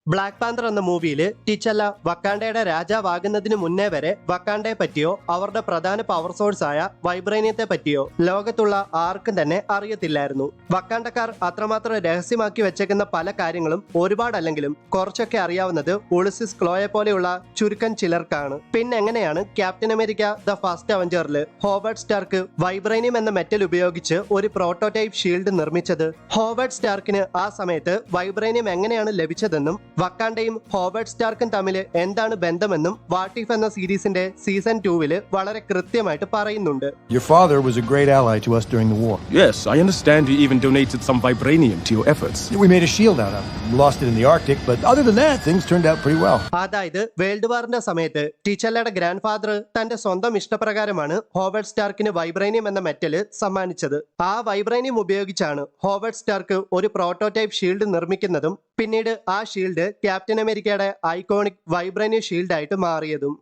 Black Panther എന്ന മൂവിയിൽ ടിച്ചല്ല വക്കാണ്ടയുടെ രാജാവാകുന്നതിന് മുന്നേ വരെ വക്കാണ്ടയെ പറ്റിയോ അവരുടെ പ്രധാന പവർ സോഴ്സ് ആയ വൈബ്രേനിയത്തെ പറ്റിയോ ലോകത്തുള്ള ആർക്കും തന്നെ അറിയത്തില്ലായിരുന്നു. വക്കാണ്ടക്കാർ അത്രമാത്രം രഹസ്യമാക്കി വെച്ചേക്കുന്ന പല കാര്യങ്ങളും ഒരുപാടല്ലെങ്കിലും കുറച്ചൊക്കെ അറിയാവുന്നത് ഉളിസിസ് ക്ലോയെ പോലെയുള്ള ചുരുക്കം ചിലർക്കാണ്. പിന്നെ എങ്ങനെയാണ് ക്യാപ്റ്റൻ അമേരിക്ക ദ ഫസ്റ്റ് അവഞ്ചറിൽ ഹോവേർഡ് സ്റ്റാർക്ക് വൈബ്രേനിയം എന്ന മെറ്റൽ ഉപയോഗിച്ച് ഒരു പ്രോട്ടോടൈപ്പ് ഷീൽഡ് നിർമ്മിച്ചത്? ഹോവേർഡ് സ്റ്റാർക്കിന് ആ സമയത്ത് വൈബ്രേനിയം എങ്ങനെയാണ് ലഭിച്ചതെന്നും വക്കാണ്ടയും ഹോവേർഡ് സ്റ്റാർക്കും തമ്മിൽ എന്താണ് ബന്ധമെന്നും വാട്ട് ഇഫ് എന്ന സീരീസിന്റെ സീസൺ 2 വളരെ കൃത്യമായിട്ട് പറയുന്നുണ്ട്. Your father was a great ally to us during the war. Yes, I understand you even donated some vibranium to your efforts. We made a shield out of it. Lost it in the Arctic, but other than that, things turned out pretty well. അതായത് world വാറിന്റെ സമയത്ത് ടീച്ചല്ലയുടെ grand father തന്റെ സ്വന്തം ഇഷ്ടപ്രകാരമാണ് Howard സ്റ്റാർക്കിന് vibranium എന്ന metal സമ്മാനിച്ചത്. ആ vibranium ഉപയോഗിച്ചാണ് Howard Stark ഒരു prototype shield നിർമ്മിക്കുന്നതും പിന്നീട് ആ ഷീൽഡ് ക്യാപ്റ്റൻ അമേരിക്കയുടെ ഐക്കോണിക് വൈബ്രേനിയം ഷീൽഡ് ആയിട്ട് മാറിയതും.